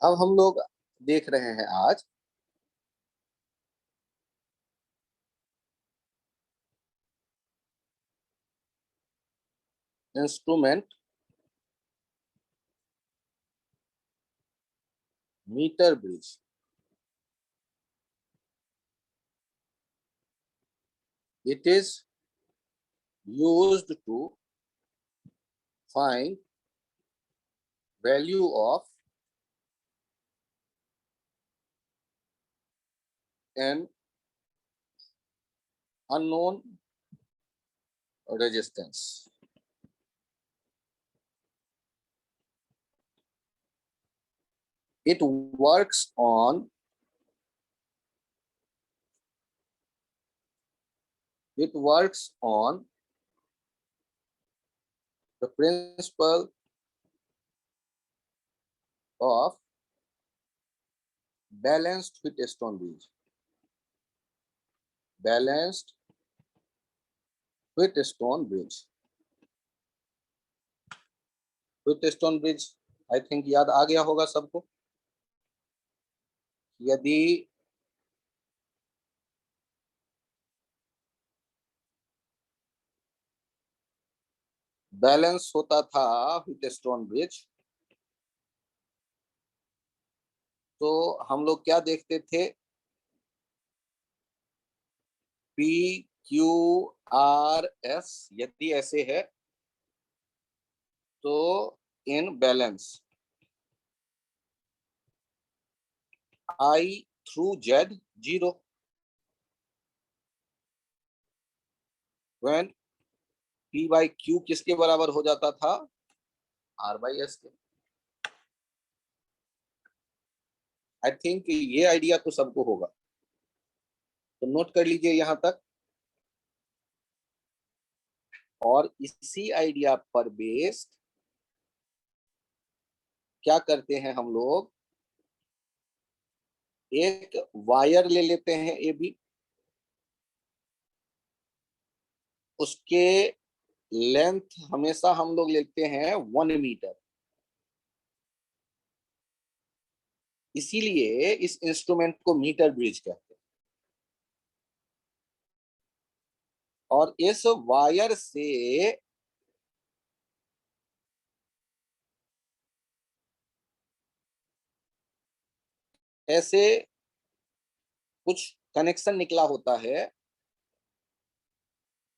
अब हम लोग देख रहे हैं आज instrument metre bridge. It is used to find value of an unknown resistance. It works on the principle of balanced Wheatstone bridge. Balanced Wheatstone bridge. Wheatstone bridge I think याद आ गया होगा सबको। यदि बैलेंस होता था व्हीटस्टोन ब्रिज तो हम लोग क्या देखते थे, पी क्यू आर एस यदि ऐसे है तो in balance I through Z zero, when P by Q किसके बराबर हो जाता था, आर बाई एस के। आई थिंक ये आइडिया तो सबको होगा, तो नोट कर लीजिए यहां तक। और इसी आइडिया पर बेस्ड क्या करते हैं हम लोग, एक वायर ले लेते हैं ए बी, उसके लेंथ हमेशा हम लोग लेते हैं 1 मीटर। इसीलिए इस इंस्ट्रूमेंट को मीटर ब्रिज कहते हैं। और इस वायर से ऐसे कुछ कनेक्शन निकला होता है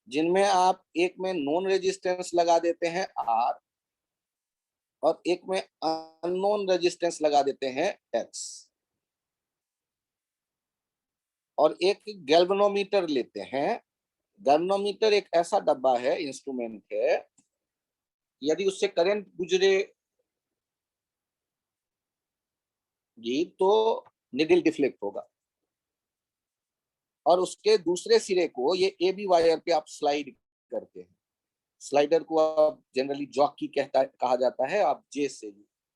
जिनमें आप एक में नॉन रेजिस्टेंस लगा देते हैं आर और एक में अननोन रेजिस्टेंस लगा देते हैं एक्स, और एक गैल्वेनोमीटर लेते हैं। गैल्वेनोमीटर एक ऐसा डब्बा है, इंस्ट्रूमेंट है, यदि उससे करंट गुजरेगी तो निडल डिफ्लेक्ट होगा, और उसके दूसरे सिरे को ये ए बी वायर पे आप स्लाइड करते हैं। स्लाइडर को आप जनरली जॉकी कहा जाता है, आप जे से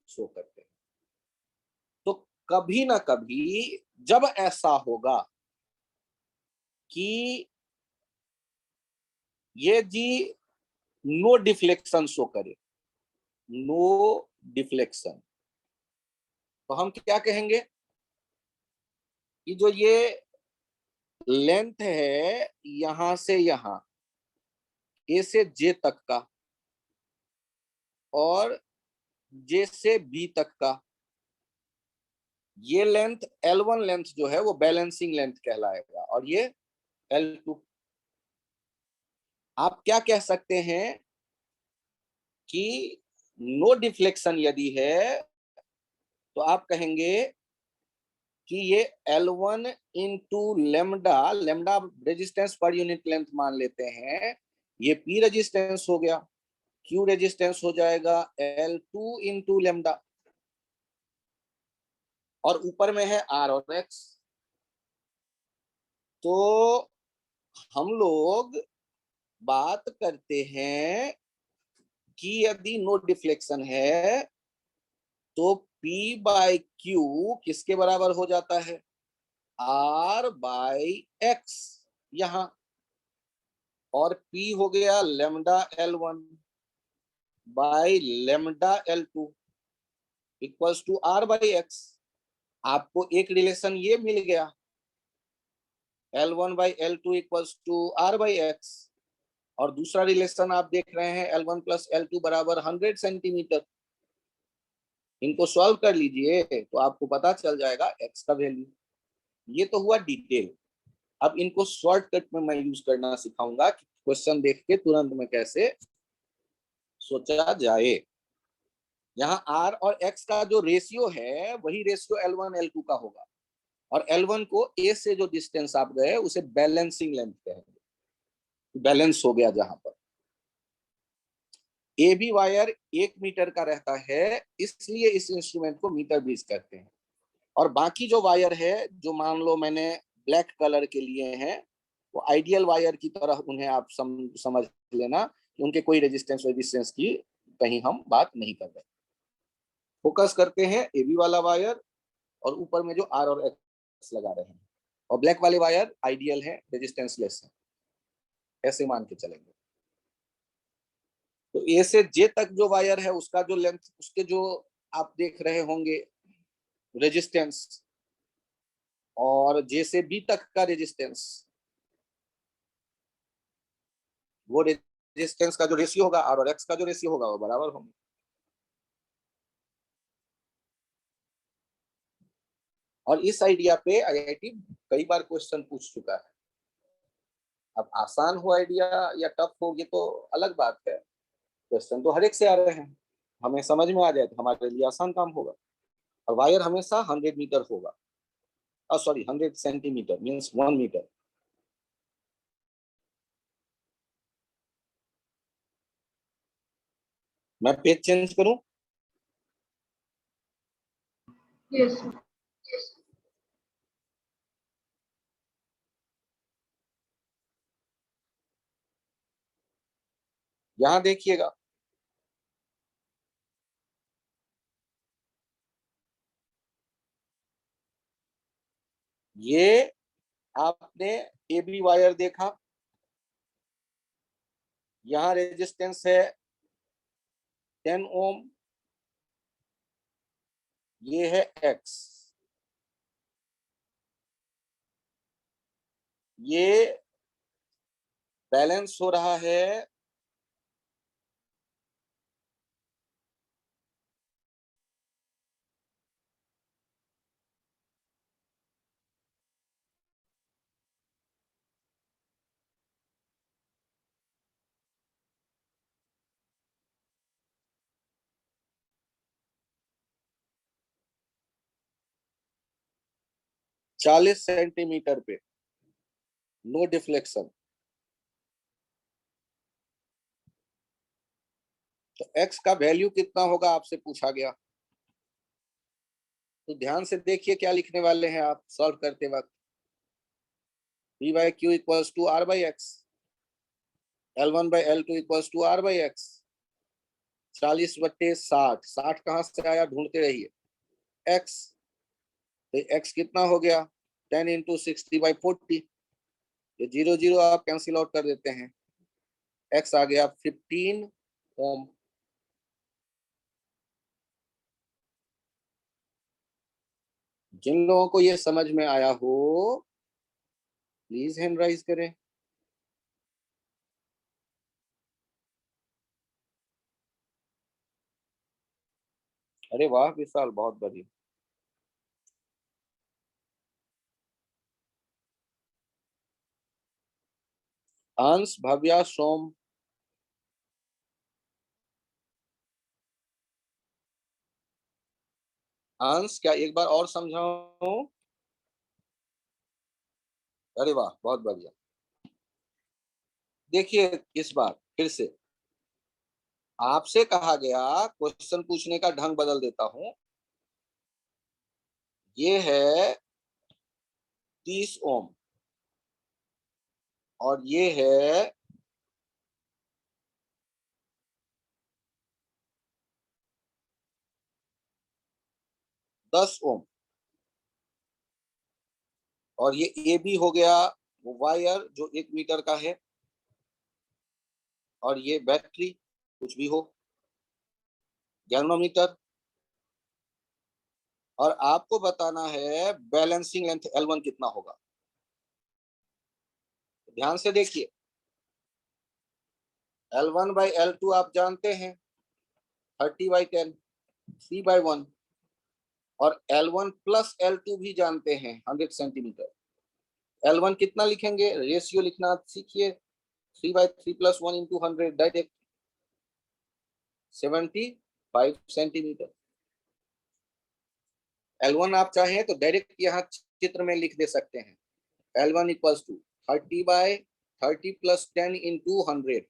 शो करते हैं। तो कभी ना कभी जब ऐसा होगा कि ये जी नो डिफ्लेक्शन शो करे, नो डिफ्लेक्शन, तो हम क्या कहेंगे कि जो ये लेंथ है यहां से यहां ए से जे तक का और जे से बी तक का, ये लेंथ L1 लेंथ जो है वो बैलेंसिंग लेंथ कहलाएगा, और ये L2। आप क्या कह सकते हैं कि नो डिफ्लेक्शन यदि है तो आप कहेंगे कि ये L1 into lambda, lambda resistance per unit length मान लेते हैं, ये P रेजिस्टेंस हो गया, Q रेजिस्टेंस हो जाएगा L2 इंटू लेमडा, और ऊपर में है R और X। तो हम लोग बात करते हैं कि यदि नो डिफ्लेक्शन है तो P बाई क्यू किसके बराबर हो जाता है, R बाई एक्स यहां, और P हो गया lambda L1 by lambda L2। Equals to R by X. आपको एक रिलेशन ये मिल गया, L1 by L2 equals to R by X, और दूसरा रिलेशन आप देख रहे हैं L1 प्लस L2 बराबर 100 सेंटीमीटर। इनको सॉल्व कर लीजिए तो आपको पता चल जाएगा x का वैल्यू। ये तो हुआ डिटेल। अब इनको शॉर्टकट में मैं यूज करना सिखाऊंगा कि क्वेश्चन देख के तुरंत में कैसे सोचा जाए। यहाँ r और x का जो रेशियो है वही रेशियो L1 L2 का होगा, और L1 को a से जो डिस्टेंस आप गए उसे बैलेंसिंग लेंथ कहेंगे। बैलेंस हो गया जहां पर ए बी वायर 1 मीटर का रहता है, इसलिए इस इंस्ट्रूमेंट को मीटर ब्रिज कहते हैं। और बाकी जो वायर है, जो मान लो मैंने ब्लैक कलर के लिए हैं, वो आइडियल वायर की तरह उन्हें आप समझ लेना कि उनके कोई रेजिस्टेंस की कहीं हम बात नहीं कर रहे। फोकस करते हैं ए बी वाला वायर और ऊपर में जो आर और एक्स लगा रहे हैं, और ब्लैक वाले वायर आइडियल है, रेजिस्टेंस लेस है, ऐसे मान के चलेंगे। तो ए से जे तक जो वायर है उसका जो लेंथ, उसके जो आप देख रहे होंगे रेजिस्टेंस, और जे से बी तक का रेजिस्टेंस, वो रेजिस्टेंस का जो रेशियो होगा आर और एक्स का जो रेशियो होगा वो बराबर होंगे। और इस आइडिया पे आईआईटी कई बार क्वेश्चन पूछ चुका है। अब आसान हो आइडिया या टफ हो ये तो अलग बात है, क्वेश्चन तो हर एक से आ रहे हैं, हमें समझ में आ जाए तो हमारे लिए आसान काम होगा। और वायर हमेशा 100 मीटर होगा, सॉरी 100 सेंटीमीटर मीन्स 1 मीटर। मैं पेज चेंज करूं? यस। यहां देखिएगा, ये आपने ए बी वायर देखा, यहाँ रेजिस्टेंस है 10 ओम, ये है एक्स, ये बैलेंस हो रहा है 40 सेंटीमीटर पे, नो डिफ्लेक्शन। तो x का वैल्यू कितना होगा आपसे पूछा गया, तो ध्यान से देखिए क्या लिखने वाले हैं आप सॉल्व करते वक्त। v by Q equals to R by X, L1 by L2 equals to R by X. 40/60, 60 कहां से आया ढूंढते रहिए, x, तो x कितना हो गया 10 इंटू 60/40, ये 0 0 आप कैंसिल आउट कर देते हैं, x आ गया 15 ओम। जिन लोगों को ये समझ में आया हो प्लीज हैंड राइज करें। अरे वाह विशाल, बहुत बढ़िया। अंश, भव्या, सोम, अंश क्या एक बार और समझाऊं? अरे वाह बहुत बढ़िया। देखिए इस बार फिर से आपसे कहा गया, क्वेश्चन पूछने का ढंग बदल देता हूं। ये है 30 ओम और ये है 10 ओम, और ये ए बी हो गया वो वायर जो 1 मीटर का है, और ये बैटरी कुछ भी हो, गैल्वेनोमीटर, और आपको बताना है बैलेंसिंग लेंथ L1 कितना होगा। ध्यान से देखिए, L1 बाई L2 आप जानते हैं 30/10, 3/1, और L1 प्लस L2 भी जानते हैं 100 सेंटीमीटर। L1 कितना लिखेंगे, रेशियो लिखना सीखिए, 3/3 plus 1 into 100, direct 75 centimetre. L1 आप चाहें तो डायरेक्ट यहाँ चित्र में लिख दे सकते हैं, L1 equals to 30/30 plus 10 into 100,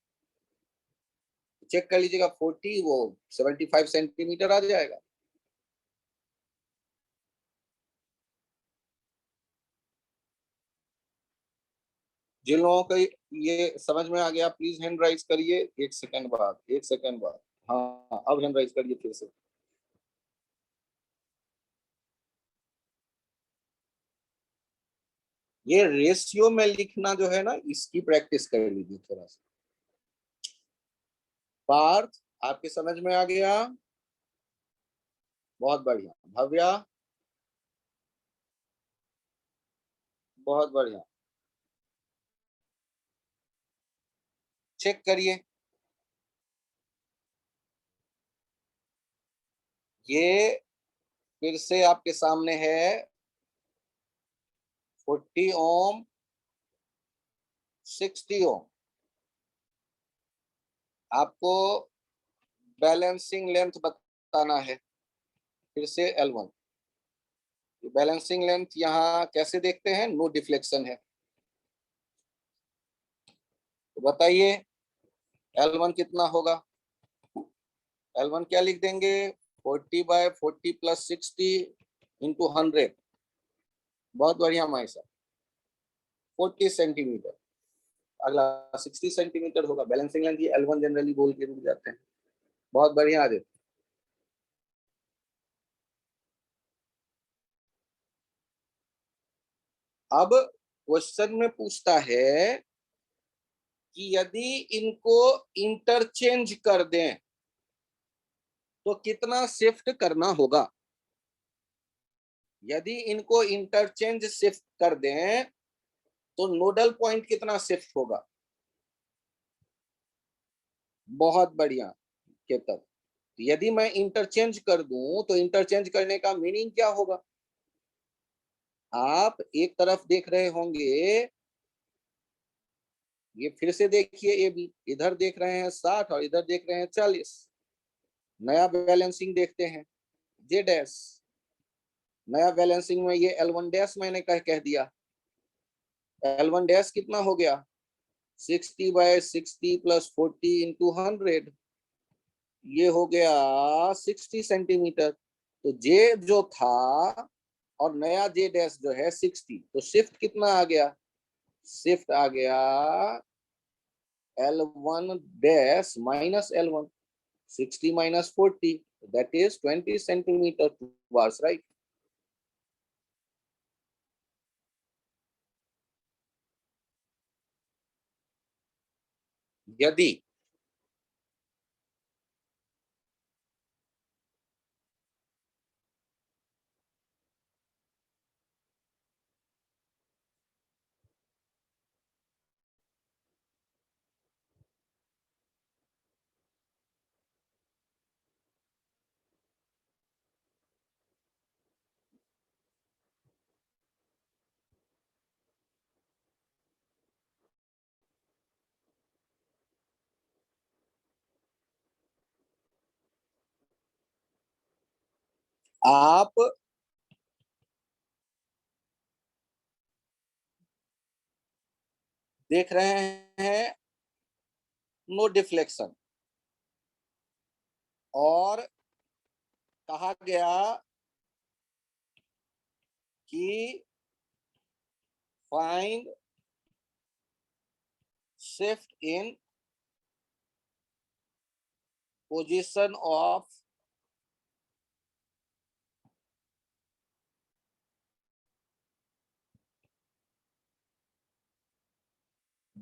check कर लीजिएगा, 40 वो 75 सेंटीमीटर आ जाएगा। जिन लोगों को ये समझ में आ गया प्लीज हैंड राइज करिए, 1 सेकंड बाद, 1 सेकंड बाद। हाँ, अब हैंड राइज करिए फिर से। ये रेशियो में लिखना जो है ना, इसकी प्रैक्टिस कर लीजिए थोड़ा सा। पार्थ, आपके समझ में आ गया, बहुत बढ़िया। भव्या, बहुत बढ़िया। चेक करिए, ये फिर से आपके सामने है 40 ओम, 60 ओम। आपको बैलेंसिंग लेंथ बताना है, फिर से L1। बैलेंसिंग लेंथ यहाँ कैसे देखते हैं, नो डिफ्लेक्शन है, तो बताइए L1 कितना होगा। L1 क्या लिख देंगे, 40/40 प्लस 60 इंटू 100। बहुत बढ़िया माई साहब, 40 सेंटीमीटर। अगला 60 सेंटीमीटर होगा। बैलेंसिंग लेंथ ये L1 जनरली बोल के रुक जाते हैं। बहुत बढ़िया आदित्य। अब क्वेश्चन में पूछता है कि यदि इनको इंटरचेंज कर दें तो कितना शिफ्ट करना होगा। यदि इनको इंटरचेंज शिफ्ट कर दें तो नोडल पॉइंट कितना शिफ्ट होगा। बहुत बढ़िया केतन। यदि मैं इंटरचेंज कर दूं तो इंटरचेंज करने का मीनिंग क्या होगा। आप एक तरफ देख रहे होंगे, ये फिर से देखिए, ये भी इधर देख रहे हैं 60 और इधर देख रहे हैं 40। नया बैलेंसिंग देखते हैं, जे डैश। नया बैलेंसिंग में ये L1 डैश मैंने कह दिया। L1 डैश कितना हो गया, 60/60 प्लस 40 इंटू 100, ये हो गया 60 सेंटीमीटर। तो जे जो था और नया जे डैश जो है 60, तो शिफ्ट कितना आ गया, शिफ्ट आ गया L1 dash minus L1, 60 minus 40, that is 20 centimeter towards right. यदि आप देख रहे हैं नो डिफ्लेक्शन, और कहा गया कि find shift in position of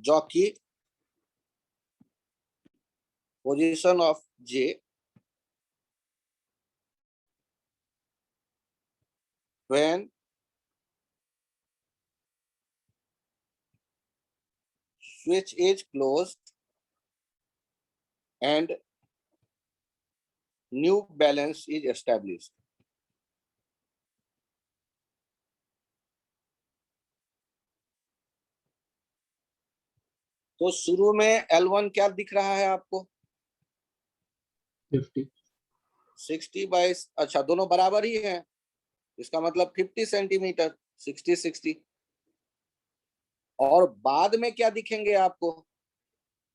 jockey, position of J when switch is closed and new balance is established. तो शुरू में L1 क्या दिख रहा है आपको? 50. 60 बाई, अच्छा दोनों बराबर ही हैं, इसका मतलब 50 सेंटीमीटर, 60 और बाद में क्या दिखेंगे आपको?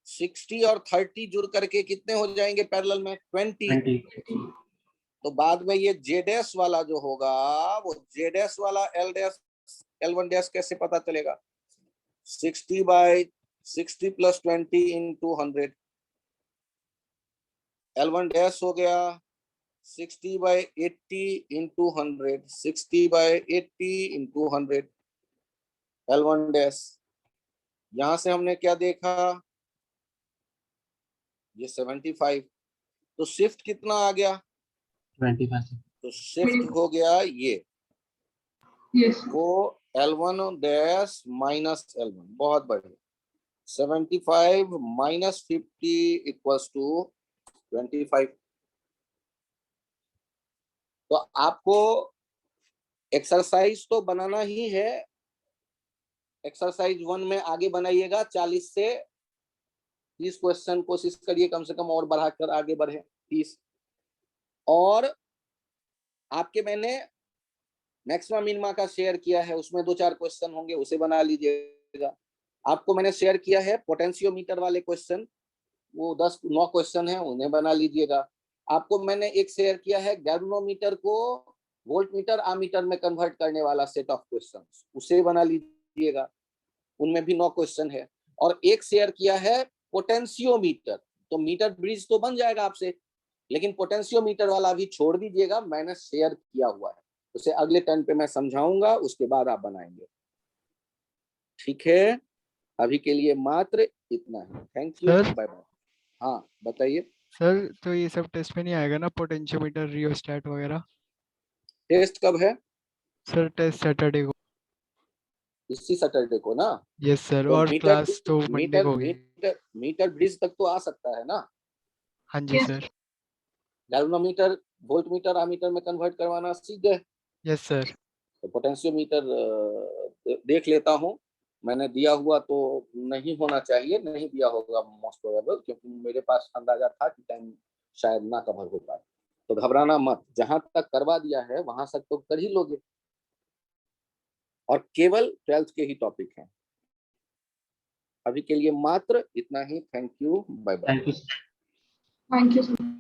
60 और 30 जुड़ करके कितने हो जाएंगे पैरेलल में? 20। 20. तो बाद में ये जेड एस वाला जो होगा, वो जेड एस वाला एल डैश L1 डैश कैसे पता चलेगा? 60 by 60 plus 20 into 100, L1 dash हो गया 60 by 80 into 100, 60 by 80 into 100 L1 dash. यहां से हमने क्या देखा? ये 75। तो शिफ्ट कितना आ गया? 25. तो शिफ्ट हो गया ये, Yes, sir. वो L1 डैश माइनस L1। बहुत बढ़िया। 75 माइनस 50 इक्वल्स टू 25। तो आपको एक्सरसाइज तो बनाना ही है। एक्सरसाइज 1 में आगे बनाइएगा, 40 से 30 क्वेश्चन कोशिश करिए कम से कम और बढ़ाकर आगे बढ़े 30। और आपके मैंने मैक्सिमा मिनिमा का शेयर किया है, उसमें 2-4 क्वेश्चन होंगे, उसे बना लीजिएगा। आपको मैंने शेयर किया है पोटेंशियोमीटर वाले क्वेश्चन, वो 10-9 क्वेश्चन है, उन्हें बना लीजिएगा। आपको मैंने एक शेयर किया है गैल्वेनोमीटर को वोल्टमीटर आमीटर में कन्वर्ट करने वाला सेट ऑफ क्वेश्चन, उसे बना लीजिएगा, उनमें भी 9 क्वेश्चन है। और एक शेयर किया है पोटेंशियोमीटर, तो मीटर ब्रिज तो बन जाएगा आपसे, लेकिन पोटेंशियोमीटर वाला भी छोड़ दीजिएगा, मैंने शेयर किया हुआ है, उसे अगले टर्न पे मैं समझाऊंगा, उसके बाद आप बनाएंगे। ठीक है, अभी के लिए मात्र इतना है। Thank you, sir? Bye bye. हाँ बताइए। सर तो ये सब टेस्ट में नहीं आएगा ना, पोटेंशियोमीटर, रियोस्टेट वगैरह? टेस्ट कब है? सर टेस्ट सैटरडे को। इसी सैटरडे को ना? यस सर, तो और मीटर क्लास तो मंडे मीटर को होगी। मीटर मीटर ब्रिज तक तो आ सकता है ना? हाँ जी Yes. Sir. Galvanometer voltmeter ammeter में कन्वर्ट करवाना सीख गए। Yes sir. तो पोटेंशियोमीटर देख लेता हूँ, मैंने दिया हुआ तो नहीं होना चाहिए, नहीं दिया होगा मोस्ट प्रोबेबल, क्योंकि मेरे पास अंदाजा था कि टाइम शायद ना कवर हो पाए। तो घबराना मत, जहां तक करवा दिया है वहां तक तो कर ही लोगे, और केवल 12th के ही टॉपिक हैं। अभी के लिए मात्र इतना ही। Thank you, bye bye. Thank you. Thank you, sir.